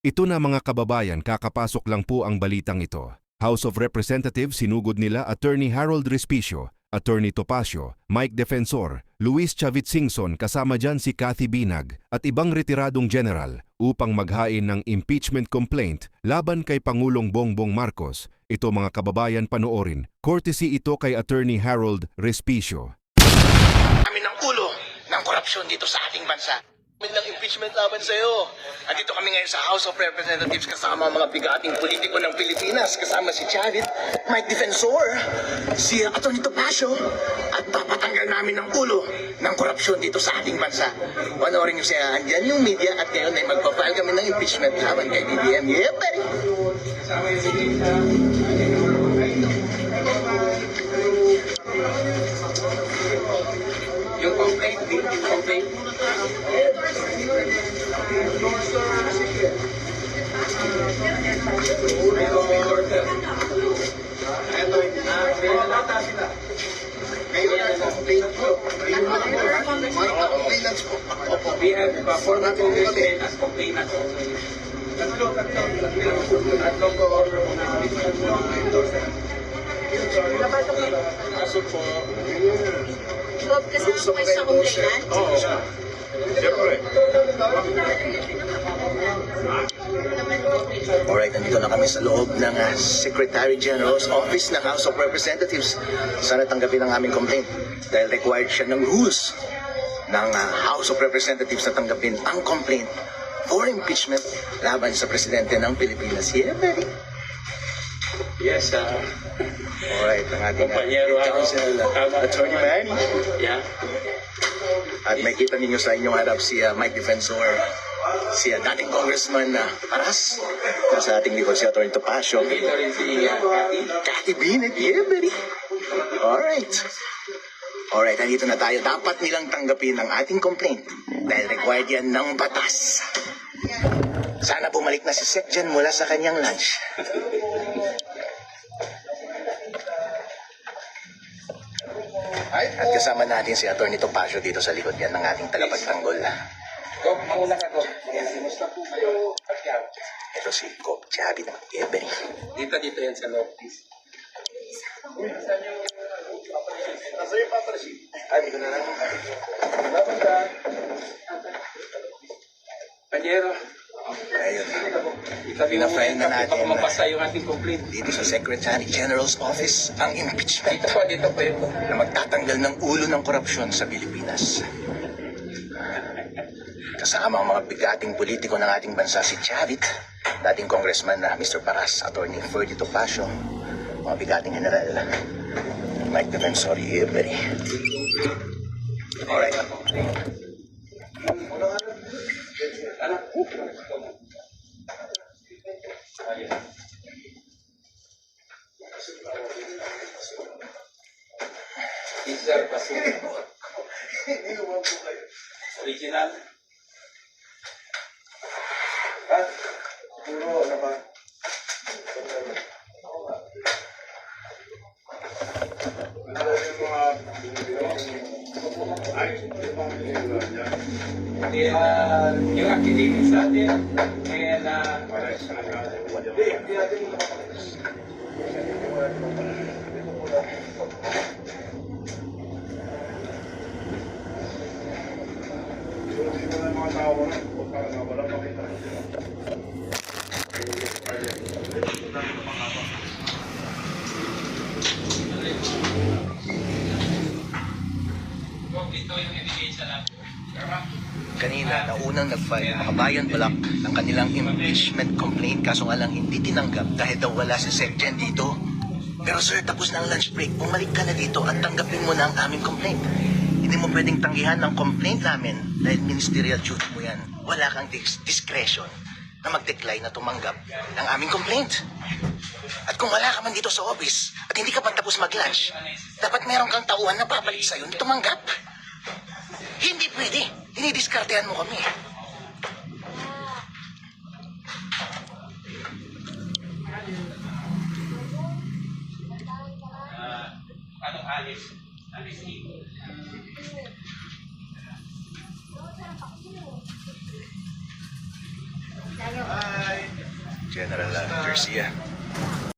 Ito na mga kababayan, kakapasok lang po ang balitang ito. House of Representatives sinugod nila Attorney Harold Respicio, Attorney Topacio, Mike Defensor, Luis Chavit Singson kasama dyan si Cathy Binag at ibang retiradong general upang maghain ng impeachment complaint laban kay Pangulong Bongbong Marcos. Ito mga kababayan, panoorin. Courtesy ito kay Attorney Harold Respicio. Kami ng ulo ng korupsyon dito sa ating bansa. Ng impeachment laban sa iyo. Andito kami ngayon sa House of Representatives kasama ang mga bigating politiko ng Pilipinas, kasama si Chavit, Mike Defensor, si Atty. Topacio, at papatanggal namin ng ulo ng korupsyon dito sa ating bansa. Panoorin niyo siya, andyan yung media at ngayon ay magpapile kami ng impeachment laban kay BBM. Yeah, buddy! Yung complaint, yung complaint. We have former congressmen as complainants. Tatlong ko-order mo na kaso po. Bob, kasama mo kayo sa complainant? Oo. Siyempre. Alright, nandito na kami sa loob ng Secretary General's Office ng House of Representatives. Sana tanggapin ang aming complaint dahil required siya ng rules ng House of Representatives na tanggapin ang complaint for impeachment laban sa Presidente ng Pilipinas. Yeah, buddy. Yes, alright, ang ating Council Attorney Manny. Yeah. At makita ninyo sa inyong harap si Mike Defensor, si dating Congressman Paras, sa ating likod si Atty. Topacio, Cathy Binag. Yeah, buddy. Alright. Alright, nandito na tayo. Dapat nilang tanggapin ang ating complaint dahil required yan ng batas. Sana bumalik na si Secgen mula sa kanyang lunch. At kasama natin si Atty. Topacio dito sa likod yan ng ating tagapagtanggol. Mauna ka ko. Ito si Cop Chavit ng Ebony. Dito yan sa office. Nasa yung papalasyon. Ay, dito na lang. Laban ka. Panyero. Ayun. Na-file na natin yung ating complaint. dito sa Secretary General's Office ang impeachment Dito po ito. na magtatanggal ng ulo ng korupsyon sa Pilipinas. Kasama ang mga bigating politiko ng ating bansa si Chavit, dating Congressman na Mr. Paras, Atty. Ferdy Topacio, mga bigating general, Mike Defensor, Every. Alright. Sir, original. Puro ano ba? Ano yung mga Yung academics natin, and mga tao na wala makita. ito yung ebidensya natin. Kanina, naunang nag-file mga bayan balak ng kanilang impeachment complaint kaso nga lang hindi tinanggap dahil daw wala si Secgen dito. Pero sir, tapos na ang lunch break, bumalik ka na dito at tanggapin mo na ang aming complaint. Hindi mo pwedeng tanggihan ng complaint namin dahil ministerial duty mo yan. Wala kang discretion na mag-decline na tumanggap ng aming complaint. At kung wala ka man dito sa office at hindi ka pa tapos mag-lunch, dapat meron kang tauhan na babalik sa'yo na tumanggap. Hindi pwede. Dinidiskartehan mo kami. Anong alis? Alis dito. Ay, General Garcia.